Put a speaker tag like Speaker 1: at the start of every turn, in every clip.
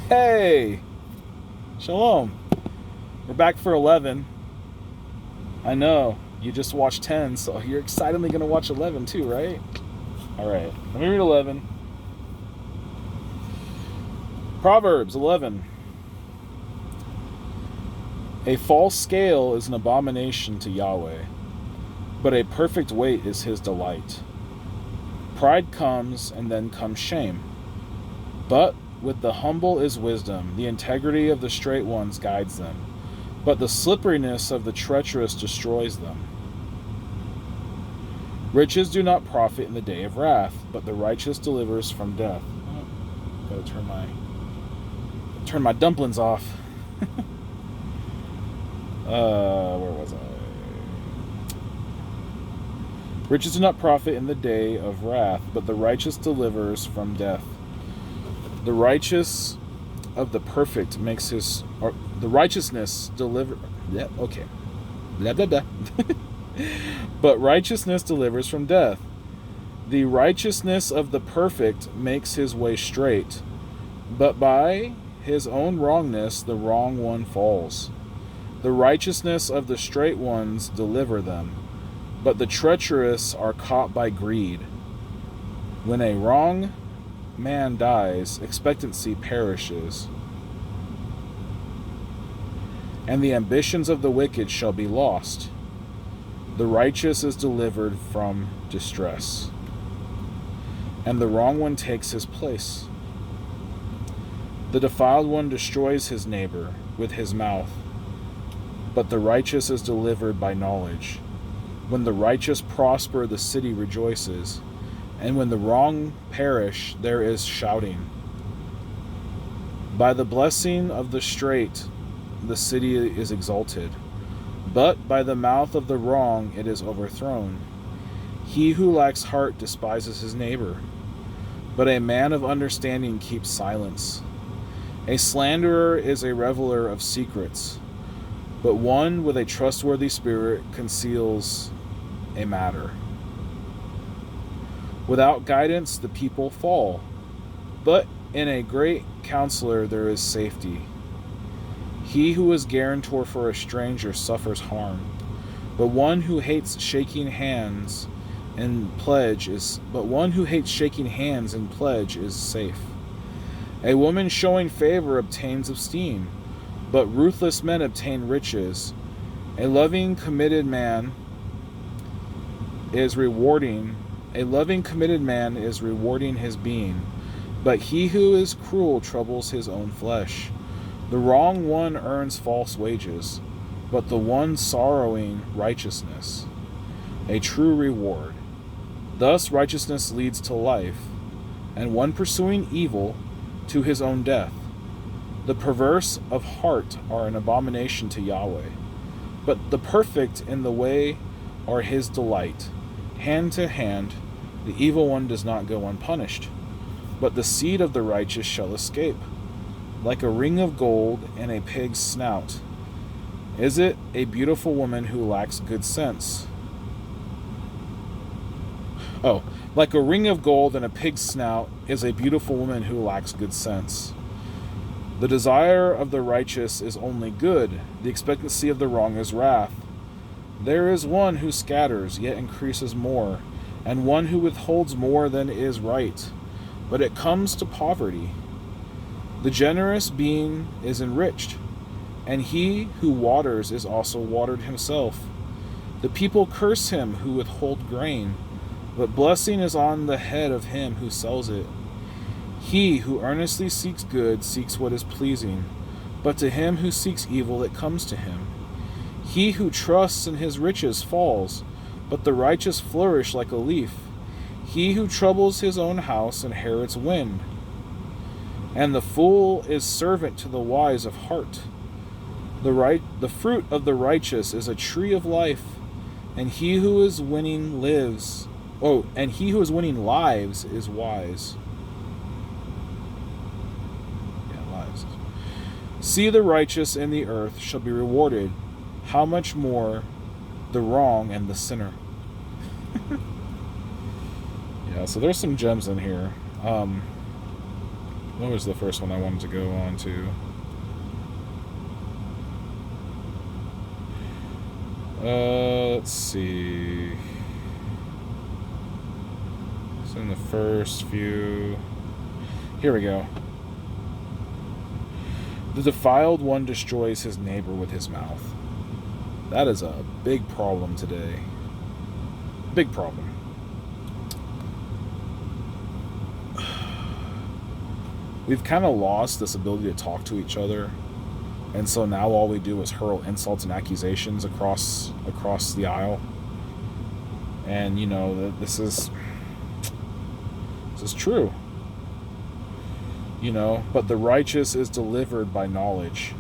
Speaker 1: Hey, shalom. We're back for 11. I know, you just watched 10, so you're excitedly going to watch 11 too, right? All right, let me read 11. Proverbs 11. A false scale is an abomination to Yahweh, but a perfect weight is his delight. Pride comes, and then comes shame. But with the humble is wisdom. The integrity of the straight ones guides them, but the slipperiness of the treacherous destroys them. Riches do not profit in the day of wrath, but the righteous delivers from death. Oh, gotta turn my dumplings off. Where was I? Riches do not profit in the day of wrath, but the righteous delivers from death. The righteous of the perfect makes his, or the righteousness deliver. Yeah, okay. Blah blah blah. But righteousness delivers from death. The righteousness of the perfect makes his way straight, but by his own wrongness the wrong one falls. The righteousness of the straight ones deliver them, but the treacherous are caught by greed. When a wrong man dies, expectancy perishes, and the ambitions of the wicked shall be lost. The righteous is delivered from distress, and the wrong one takes his place. The defiled one destroys his neighbor with his mouth, but the righteous is delivered by knowledge. When the righteous prosper, the city rejoices, and when the wrong perish, there is shouting. By the blessing of the straight, the city is exalted, but by the mouth of the wrong it is overthrown. He who lacks heart despises his neighbor, but a man of understanding keeps silence. A slanderer is a reveler of secrets, but one with a trustworthy spirit conceals a matter. Without guidance, the people fall, but in a great counselor there is safety. He who is guarantor for a stranger suffers harm, but one who hates shaking hands in pledge is safe. A woman showing favor obtains esteem, but ruthless men obtain riches. A loving committed man is rewarding his being, but he who is cruel troubles his own flesh. The wrong one earns false wages, but the one sorrowing righteousness, a true reward. Thus righteousness leads to life, and one pursuing evil to his own death. The perverse of heart are an abomination to Yahweh, but the perfect in the way are his delight. Hand to hand, the evil one does not go unpunished, but the seed of the righteous shall escape. Like a ring of gold in a pig's snout is it a beautiful woman who lacks good sense. Oh, like a ring of gold in a pig's snout is a beautiful woman who lacks good sense. The desire of the righteous is only good, the expectancy of the wrong is wrath. There is one who scatters, yet increases more, and one who withholds more than is right, but it comes to poverty. The generous being is enriched, and he who waters is also watered himself. The people curse him who withhold grain, but blessing is on the head of him who sells it. He who earnestly seeks good seeks what is pleasing, but to him who seeks evil it comes to him. He who trusts in his riches falls, but the righteous flourish like a leaf. He who troubles his own house inherits wind, and the fool is servant to the wise of heart. The fruit of the righteous is a tree of life, and he who is winning lives. Oh, and he who is winning lives is wise. Yeah, lives. See, the righteous in the earth shall be rewarded. How much more the wrong and the sinner? Yeah, so there's some gems in here. What was the first one I wanted to go on to? Let's see. It's in the first few. Here we go. The defiled one destroys his neighbor with his mouth. That is a big problem today. Big problem. We've kind of lost this ability to talk to each other. And so now all we do is hurl insults and accusations across the aisle. And, you know, this is true. You know, but the righteous is delivered by knowledge.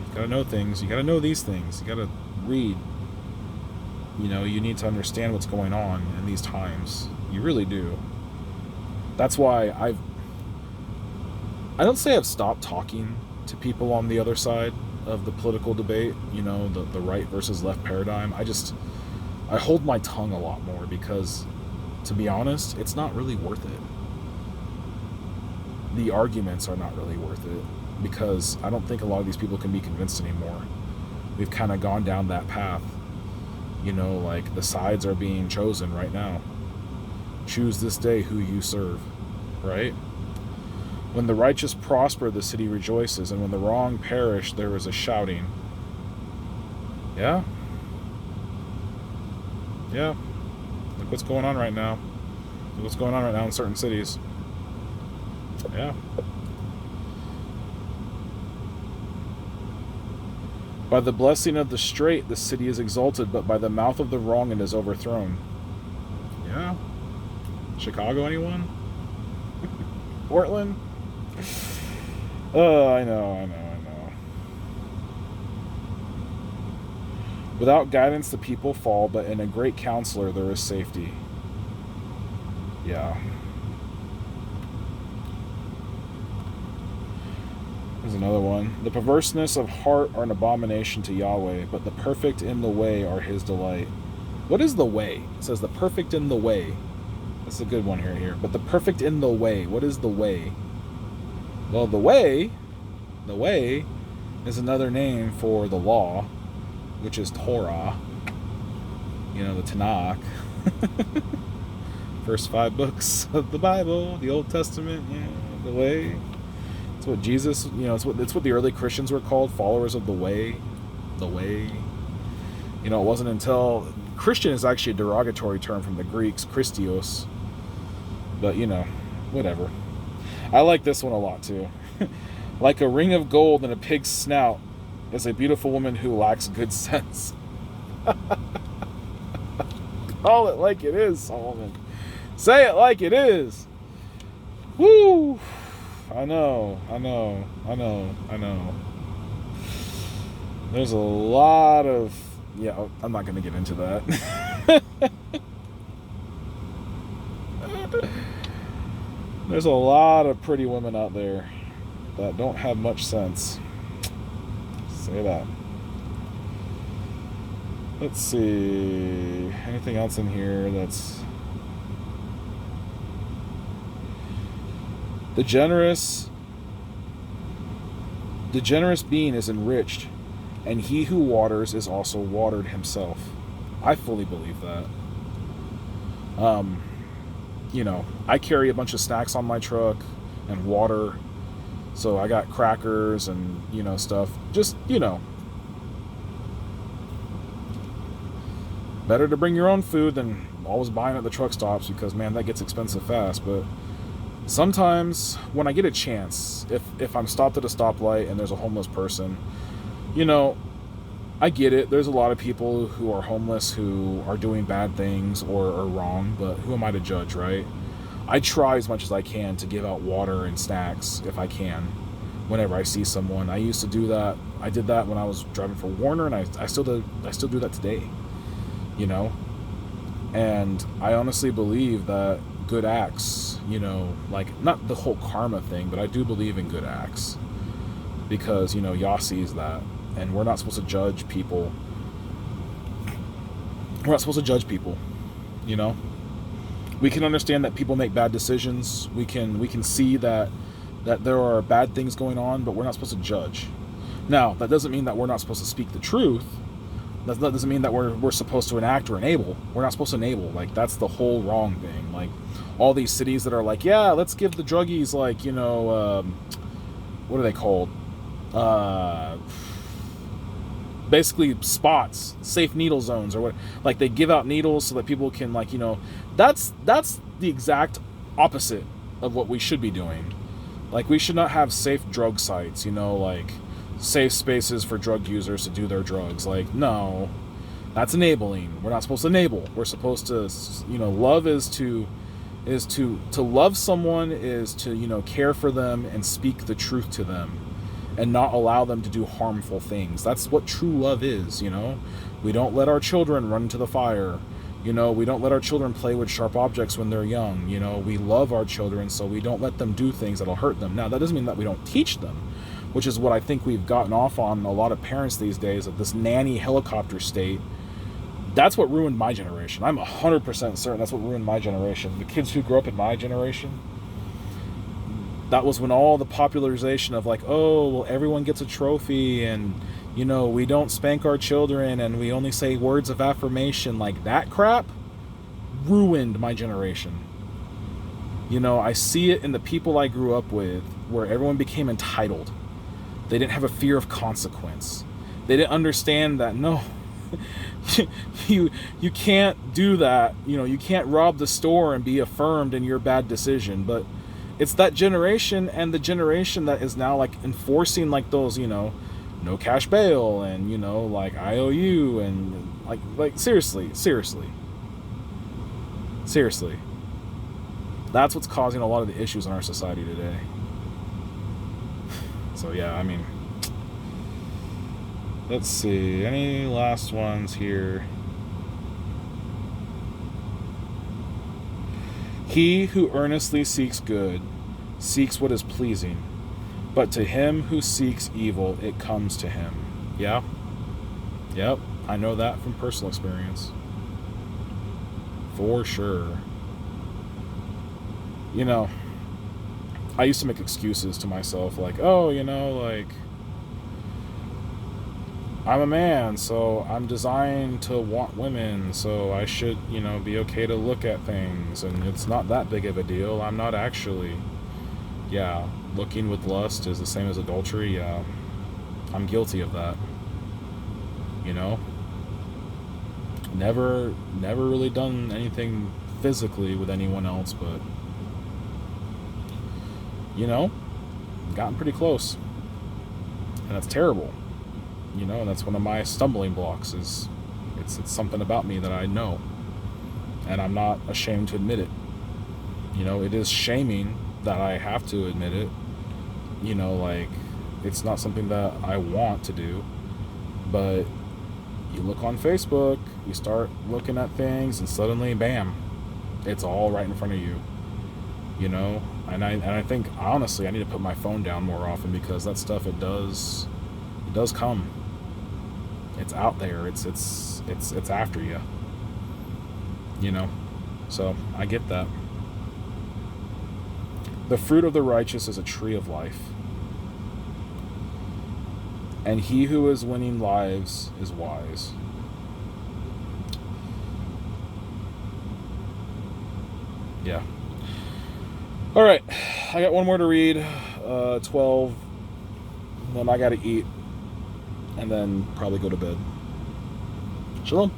Speaker 1: You gotta know things. You gotta know these things. You gotta read. You know, you need to understand what's going on in these times. You really do. That's why I don't say I've stopped talking to people on the other side of the political debate, you know, the right versus left paradigm. I hold my tongue a lot more because, to be honest, it's not really worth it. The arguments are not really worth it because I don't think a lot of these people can be convinced anymore. We've kind of gone down that path. You know, like the sides are being chosen right now. Choose this day who you serve, right? When the righteous prosper, the city rejoices, and when the wrong perish, there is a shouting. Yeah? Yeah. Look what's going on right now. Look what's going on right now in certain cities. Yeah. By the blessing of the straight, the city is exalted, but by the mouth of the wrong, it is overthrown. Yeah. Chicago, anyone? Portland? Oh, I know. Without guidance, the people fall, but in a great counselor, there is safety. Yeah. Here's another one. The perverseness of heart are an abomination to Yahweh, but the perfect in the way are his delight. What is the way? It says the perfect in the way. That's a good one here. But the perfect in the way. What is the way? Well, the way is another name for the law, which is Torah. You know, the Tanakh. First 5 books of the Bible, the Old Testament, yeah, the way. It's what Jesus, you know, it's what the early Christians were called, followers of the way. The way. You know, it wasn't until Christian is actually a derogatory term from the Greeks, Christios. But, you know, whatever. I like this one a lot, too. Like a ring of gold in a pig's snout is a beautiful woman who lacks good sense. Call it like it is, Solomon. Say it like it is. Woo! I know. There's a lot of... Yeah, I'm not going to get into that. There's a lot of pretty women out there that don't have much sense. Say that. Let's see. Anything else in here that's... The generous being is enriched, and he who waters is also watered himself. I fully believe that. You know, I carry a bunch of snacks on my truck and water. So I got crackers and, you know, stuff. Just, you know. Better to bring your own food than always buying at the truck stops because, man, that gets expensive fast. But sometimes when I get a chance, if I'm stopped at a stoplight and there's a homeless person, you know, I get it. There's a lot of people who are homeless who are doing bad things or are wrong, but who am I to judge, right? I try as much as I can to give out water and snacks if I can whenever I see someone. I used to do that. I did that when I was driving for Warner, and I still do that today, you know? And I honestly believe that good acts, you know, like not the whole karma thing, but I do believe in good acts because, you know, Yah sees that. And we're not supposed to judge people. We're not supposed to judge people, you know? We can understand that people make bad decisions. We can see that there are bad things going on, but we're not supposed to judge. Now, that doesn't mean that we're not supposed to speak the truth. That doesn't mean that we're supposed to enact or enable. We're not supposed to enable. Like, that's the whole wrong thing. Like, all these cities that are like, yeah, let's give the druggies, like, what are they called? Basically spots, safe needle zones, or what? Like, they give out needles so that people can, like, that's the exact opposite of what we should be doing. Like, we should not have safe drug sites, like safe spaces for drug users to do their drugs. Like, no, that's enabling. We're not supposed to enable. We're supposed to, love is to love someone, is to, care for them and speak the truth to them and not allow them to do harmful things. That's what true love is. We don't let our children run into the fire. We don't let our children play with sharp objects when they're young. We love our children, so we don't let them do things that'll hurt them. Now, that doesn't mean that we don't teach them, which is what I think we've gotten off on, a lot of parents these days, of this nanny helicopter state. That's what ruined my generation. I'm 100% certain that's what ruined my generation. The kids who grew up in my generation, that was when all the popularization of, like, oh, well, everyone gets a trophy, and, we don't spank our children, and we only say words of affirmation, like that crap ruined my generation. I see it in the people I grew up with, where everyone became entitled. They didn't have a fear of consequence. They didn't understand that, no, you can't do that. You can't rob the store and be affirmed in your bad decision. But it's that generation, and the generation that is now, like, enforcing, like, those, no cash bail, and, like, IOU, and like seriously. That's what's causing a lot of the issues in our society today. So yeah, I mean, let's see, any last ones here? He who earnestly seeks good seeks what is pleasing, but to him who seeks evil, it comes to him. Yeah. Yep. I know that from personal experience. For sure. I used to make excuses to myself, like, oh, like, I'm a man, so I'm designed to want women, so I should, be okay to look at things, and it's not that big of a deal. I'm not actually. Yeah, looking with lust is the same as adultery. Yeah, I'm guilty of that. Never really done anything physically with anyone else, but gotten pretty close, and that's terrible. And that's one of my stumbling blocks. Is it's something about me that I know, and I'm not ashamed to admit it. It is shaming that I have to admit it. Like, it's not something that I want to do, but you look on Facebook, you start looking at things, and suddenly, bam, it's all right in front of you. And I think, honestly, I need to put my phone down more often, because that stuff, it does come. It's out there. It's after you. So I get that. The fruit of the righteous is a tree of life, and he who is winning lives is wise. Yeah. All right, I got one more to read, 12, then I got to eat, and then probably go to bed. Shalom.